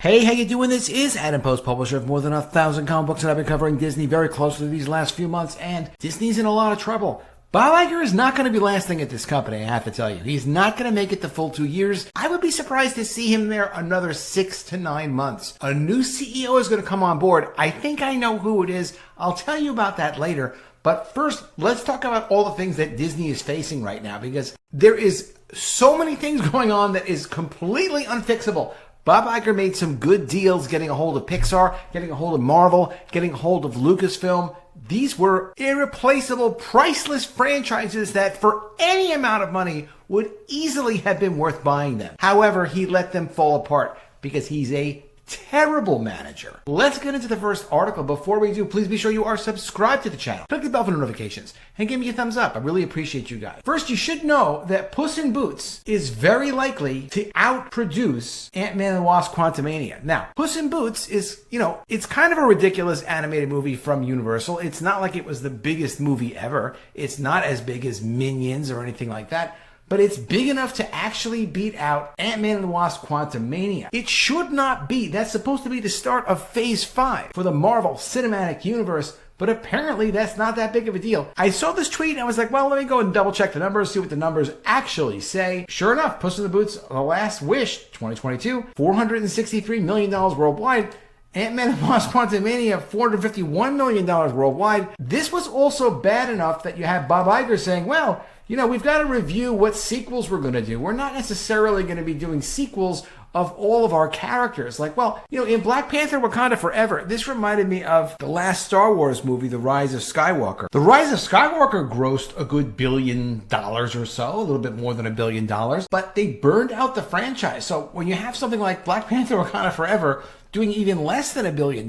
Hey, how you doing? This is Adam Post, publisher of more than 1,000 comic books, and I've been covering Disney very closely these last few months, and Disney's in a lot of trouble. Bob Iger is not going to be lasting at this company, I have to tell you. He's not going to make it the full 2 years. I would be surprised to see him there another 6 to 9 months. A new CEO is going to come on board. I think I know who it is. I'll tell you about that later. But first, let's talk about all the things that Disney is facing right now, because there is so many things going on that is completely unfixable. Bob Iger made some good deals getting a hold of Pixar, getting a hold of Marvel, getting a hold of Lucasfilm. These were irreplaceable, priceless franchises that for any amount of money would easily have been worth buying them. However, he let them fall apart because he's a terrible manager. Let's get into the first article. Before we do, please be sure you are subscribed to the channel. Click the bell for notifications and give me a thumbs up. I really appreciate you guys. First, you should know that Puss in Boots is very likely to outproduce Ant-Man and the Wasp: Quantumania. Now, Puss in Boots is, it's kind of a ridiculous animated movie from Universal. It's not like it was the biggest movie ever. It's not as big as Minions or anything like that. But it's big enough to actually beat out Ant-Man and the Wasp: Quantumania. It should not be. That's supposed to be the start of Phase 5 for the Marvel Cinematic Universe, but apparently that's not that big of a deal. I saw this tweet and I was like, well, let me go and double check the numbers, see what the numbers actually say. Sure enough, Puss in the Boots: The Last Wish, 2022, $463 million worldwide. Ant-Man and the Wasp: Quantumania, $451 million worldwide. This was also bad enough that you have Bob Iger saying, well, we've got to review what sequels we're going to do. We're not necessarily going to be doing sequels of all of our characters. Like, well, in Black Panther: Wakanda Forever, this reminded me of the last Star Wars movie, The Rise of Skywalker. The Rise of Skywalker grossed a good $1 billion or so, a little bit more than $1 billion, but they burned out the franchise. So when you have something like Black Panther: Wakanda Forever doing even less than $1 billion,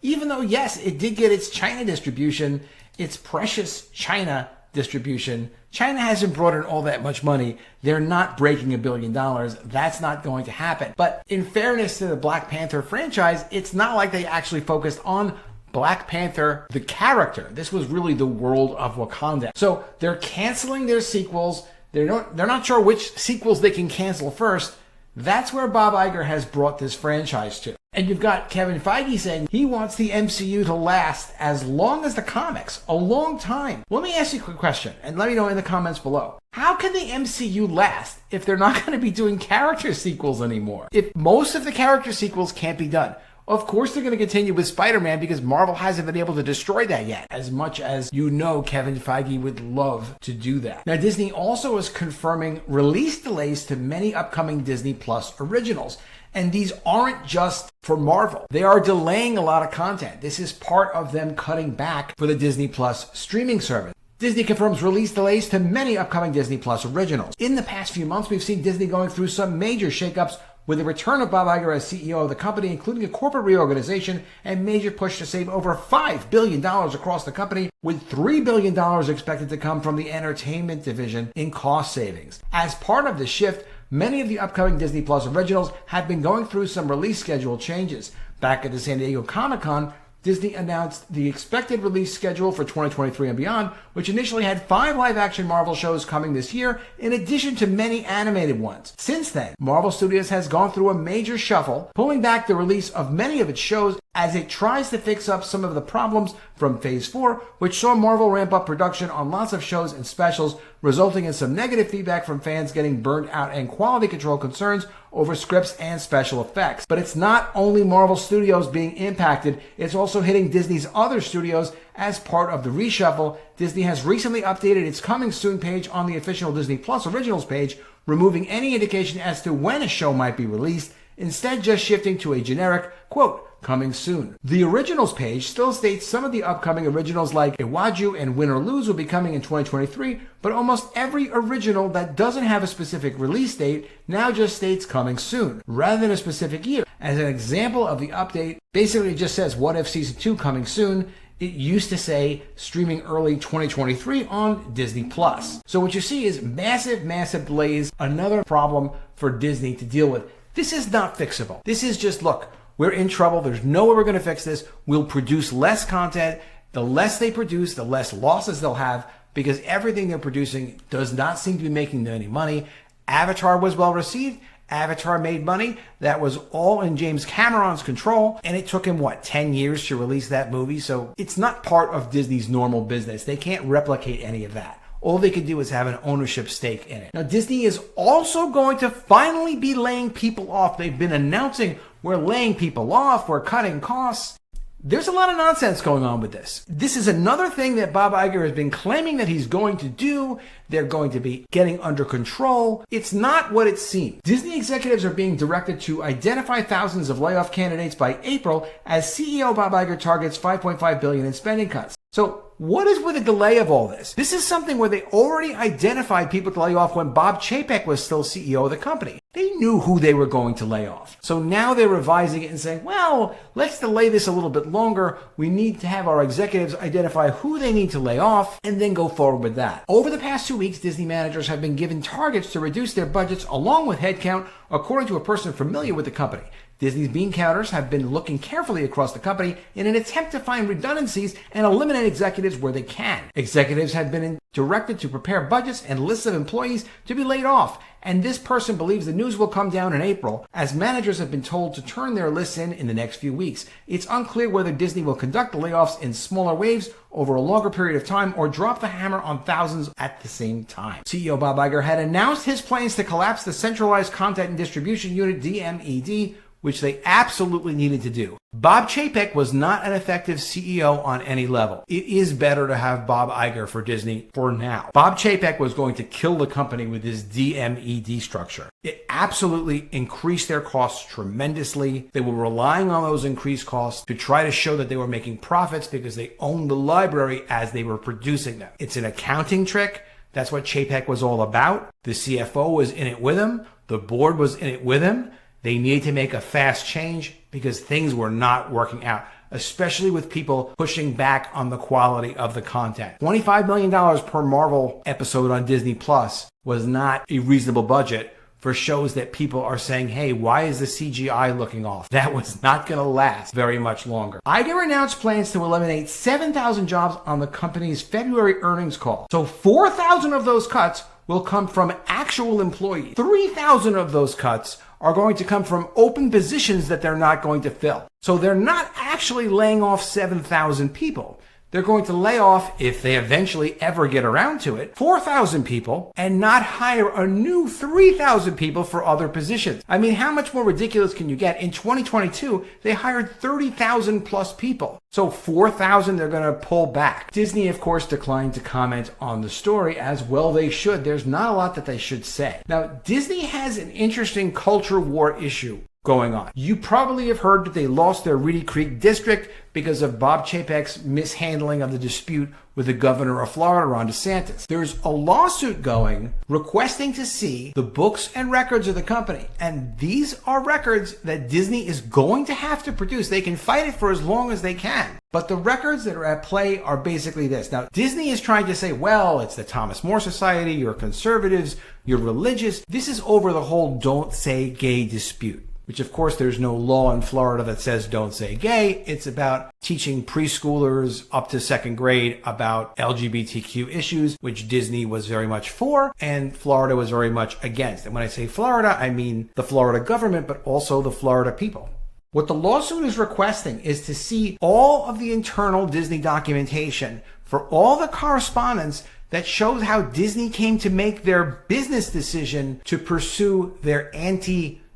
even though, yes, it did get its China distribution, its precious China distribution, China hasn't brought in all that much money. They're not breaking $1 billion. That's not going to happen. But in fairness to the Black Panther franchise, it's not like they actually focused on Black Panther, the character. This was really the world of Wakanda. So they're canceling their sequels. They're not sure which sequels they can cancel first. That's where Bob Iger has brought this franchise to. And you've got Kevin Feige saying he wants the MCU to last as long as the comics, a long time. Let me ask you a quick question, and let me know in the comments below. How can the MCU last if they're not going to be doing character sequels anymore? If most of the character sequels can't be done, of course they're going to continue with Spider-Man because Marvel hasn't been able to destroy that yet, as much as Kevin Feige would love to do that. Now, Disney also is confirming release delays to many upcoming Disney Plus originals. And these aren't just for Marvel. They are delaying a lot of content. This is part of them cutting back for the Disney Plus streaming service. Disney confirms release delays to many upcoming Disney Plus originals. In the past few months, we've seen Disney going through some major shakeups with the return of Bob Iger as CEO of the company, including a corporate reorganization and major push to save over $5 billion across the company, with $3 billion expected to come from the entertainment division in cost savings. As part of the shift, many of the upcoming Disney Plus originals have been going through some release schedule changes. Back at the San Diego Comic-Con, Disney announced the expected release schedule for 2023 and beyond, which initially had 5 live-action Marvel shows coming this year, in addition to many animated ones. Since then, Marvel Studios has gone through a major shuffle, pulling back the release of many of its shows as it tries to fix up some of the problems from Phase 4, which saw Marvel ramp up production on lots of shows and specials, resulting in some negative feedback from fans getting burned out and quality control concerns over scripts and special effects. But it's not only Marvel Studios being impacted, it's also hitting Disney's other studios. As part of the reshuffle, Disney has recently updated its Coming Soon page on the official Disney Plus Originals page, removing any indication as to when a show might be released, instead just shifting to a generic, quote, coming soon. The Originals page still states some of the upcoming originals like Iwaju and Win or Lose will be coming in 2023, but almost every original that doesn't have a specific release date now just states coming soon, rather than a specific year. As an example of the update, basically it just says What If Season 2 coming soon. It used to say streaming early 2023 on Disney Plus. So what you see is massive delays, another problem for Disney to deal with. This is not fixable. This is just, look, we're in trouble. There's no way we're going to fix this. We'll produce less content. The less they produce, the less losses they'll have, because everything they're producing does not seem to be making them any money. Avatar was well received, Avatar made money. That was all in James Cameron's control. And it took him, 10 years to release that movie? So it's not part of Disney's normal business. They can't replicate any of that. All they could do is have an ownership stake in it. Now, Disney is also going to finally be laying people off. They've been announcing, we're laying people off, we're cutting costs. There's a lot of nonsense going on with this. This is another thing that Bob Iger has been claiming that he's going to do. They're going to be getting under control. It's not what it seems. Disney executives are being directed to identify thousands of layoff candidates by April as CEO Bob Iger targets $5.5 billion in spending cuts. So what is with the delay of all this? This is something where they already identified people to lay off when Bob Chapek was still CEO of the company. They knew who they were going to lay off. So now they're revising it and saying, well, let's delay this a little bit longer. We need to have our executives identify who they need to lay off and then go forward with that. Over the past 2 weeks, Disney managers have been given targets to reduce their budgets along with headcount, according to a person familiar with the company. Disney's bean counters have been looking carefully across the company in an attempt to find redundancies and eliminate executives where they can. Executives have been directed to prepare budgets and lists of employees to be laid off, and this person believes the news will come down in April, as managers have been told to turn their lists in the next few weeks. It's unclear whether Disney will conduct the layoffs in smaller waves over a longer period of time or drop the hammer on thousands at the same time. CEO Bob Iger had announced his plans to collapse the Centralized Content and Distribution Unit, DMED, which they absolutely needed to do. Bob Chapek was not an effective CEO on any level. It is better to have Bob Iger for Disney for now. Bob Chapek was going to kill the company with his DMED structure. It absolutely increased their costs tremendously. They were relying on those increased costs to try to show that they were making profits because they owned the library as they were producing them. It's an accounting trick. That's what Chapek was all about. The CFO was in it with him. The board was in it with him. They needed to make a fast change because things were not working out, especially with people pushing back on the quality of the content. $25 million per Marvel episode on Disney Plus was not a reasonable budget for shows that people are saying, hey, why is the CGI looking off? That was not going to last very much longer. Iger announced plans to eliminate 7,000 jobs on the company's February earnings call. So 4,000 of those cuts will come from actual employees. 3,000 of those cuts are going to come from open positions that they're not going to fill. So they're not actually laying off 7,000 people. They're going to lay off, if they eventually ever get around to it, 4,000 people and not hire a new 3,000 people for other positions. I mean, how much more ridiculous can you get? In 2022, they hired 30,000 plus people. So 4,000 they're going to pull back. Disney, of course, declined to comment on the story, as well they should. There's not a lot that they should say. Now, Disney has an interesting culture war issue going on. You probably have heard that they lost their Reedy Creek district because of Bob Chapek's mishandling of the dispute with the governor of Florida, Ron DeSantis. There's a lawsuit going requesting to see the books and records of the company. And these are records that Disney is going to have to produce. They can fight it for as long as they can. But the records that are at play are basically this. Now, Disney is trying to say, well, it's the Thomas More Society, you're conservatives, you're religious. This is over the whole don't say gay dispute, which of course there's no law in Florida that says don't say gay. It's about teaching preschoolers up to second grade about LGBTQ issues, which Disney was very much for and Florida was very much against. And when I say Florida, I mean the Florida government, but also the Florida people. What the lawsuit is requesting is to see all of the internal Disney documentation for all the correspondence that shows how Disney came to make their business decision to pursue their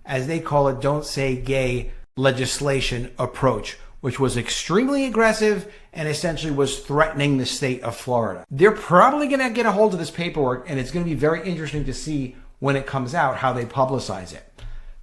as they call it, don't say gay legislation approach, which was extremely aggressive and essentially was threatening the state of Florida. They're probably going to get a hold of this paperwork, and it's going to be very interesting to see when it comes out how they publicize it.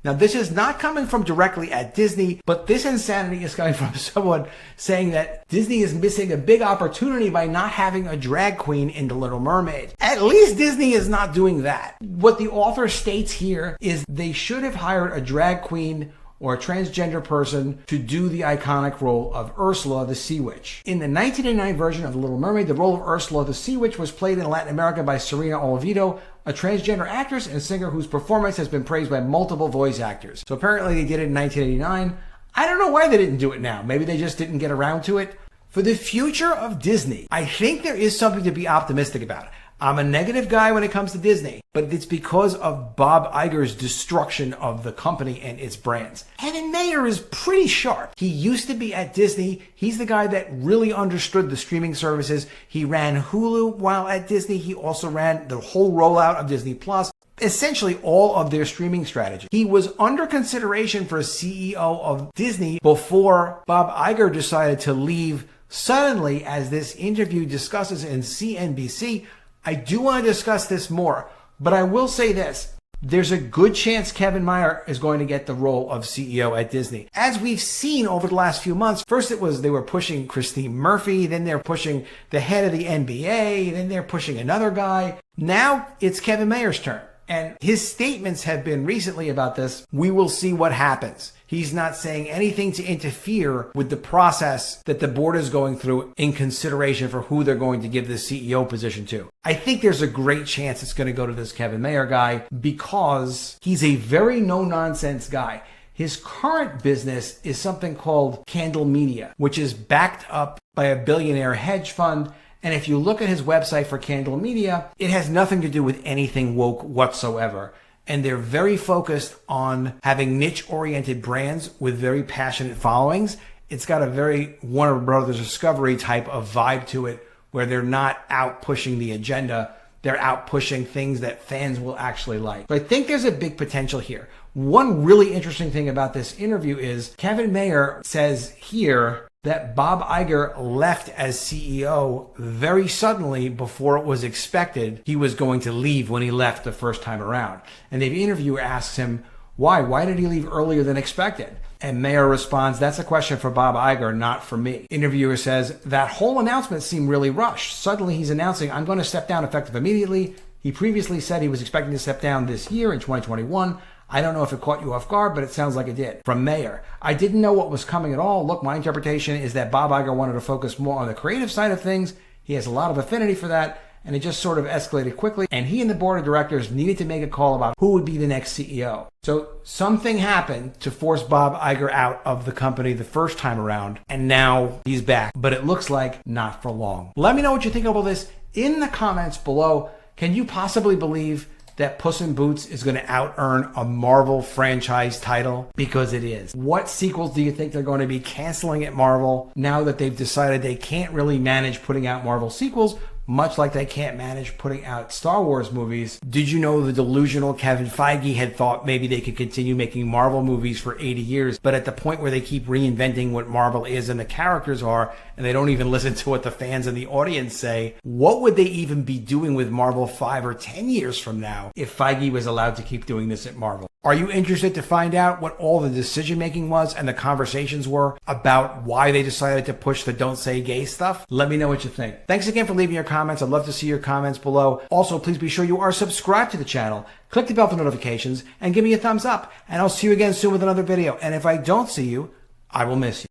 Now, this is not coming from directly at Disney, but this insanity is coming from someone saying that Disney is missing a big opportunity by not having a drag queen in The Little Mermaid. At least Disney is not doing that. What the author states here is they should have hired a drag queen or a transgender person to do the iconic role of Ursula the Sea Witch. In the 1989 version of The Little Mermaid, the role of Ursula the Sea Witch was played in Latin America by Serena Oliveto, a transgender actress and singer whose performance has been praised by multiple voice actors. So apparently they did it in 1989. I don't know why they didn't do it now. Maybe they just didn't get around to it. For the future of Disney, I think there is something to be optimistic about. I'm a negative guy when it comes to Disney, but it's because of Bob Iger's destruction of the company and its brands. Kevin Mayer is pretty sharp. He used to be at Disney. He's the guy that really understood the streaming services. He ran Hulu while at Disney. He also ran the whole rollout of Disney Plus. Essentially all of their streaming strategy. He was under consideration for CEO of Disney before Bob Iger decided to leave suddenly, as this interview discusses in CNBC. I do want to discuss this more, but I will say this. There's a good chance Kevin Mayer is going to get the role of CEO at Disney. As we've seen over the last few months, first it was they were pushing Christine Murphy, then they're pushing the head of the NBA, then they're pushing another guy. Now it's Kevin Mayer's turn. And his statements have been recently about this. We will see what happens. He's not saying anything to interfere with the process that the board is going through in consideration for who they're going to give the CEO position to. I think there's a great chance it's going to go to this Kevin Mayer guy because he's a very no-nonsense guy. His current business is something called Candle Media, which is backed up by a billionaire hedge fund. And if you look at his website for Candle Media, it has nothing to do with anything woke whatsoever. And they're very focused on having niche-oriented brands with very passionate followings. It's got a very Warner Brothers Discovery type of vibe to it, where they're not out pushing the agenda. They're out pushing things that fans will actually like. So I think there's a big potential here. One really interesting thing about this interview is Kevin Mayer says here that Bob Iger left as CEO very suddenly before it was expected he was going to leave when he left the first time around. And the interviewer asks him, why? Why did he leave earlier than expected? And Mayer responds, that's a question for Bob Iger, not for me. Interviewer says, that whole announcement seemed really rushed. Suddenly he's announcing, I'm going to step down effective immediately. He previously said he was expecting to step down this year in 2021. I don't know if it caught you off guard, but it sounds like it did. From Mayer, I didn't know what was coming at all. Look, my interpretation is that Bob Iger wanted to focus more on the creative side of things. He has a lot of affinity for that, and it just sort of escalated quickly. And he and the board of directors needed to make a call about who would be the next CEO. So something happened to force Bob Iger out of the company the first time around, and now he's back. But it looks like not for long. Let me know what you think of all this in the comments below. Can you possibly believe that Puss in Boots is going to out-earn a Marvel franchise title? Because it is. What sequels do you think they're going to be canceling at Marvel now that they've decided they can't really manage putting out Marvel sequels, much like they can't manage putting out Star Wars movies? Did you know the delusional Kevin Feige had thought maybe they could continue making Marvel movies for 80 years, but at the point where they keep reinventing what Marvel is and the characters are, and they don't even listen to what the fans and the audience say, what would they even be doing with Marvel 5 or 10 years from now if Feige was allowed to keep doing this at Marvel? Are you interested to find out what all the decision making was and the conversations were about why they decided to push the don't say gay stuff? Let me know what you think. Thanks again for leaving your comments. I'd love to see your comments below. Also, please be sure you are subscribed to the channel. Click the bell for notifications and give me a thumbs up. And I'll see you again soon with another video. And if I don't see you, I will miss you.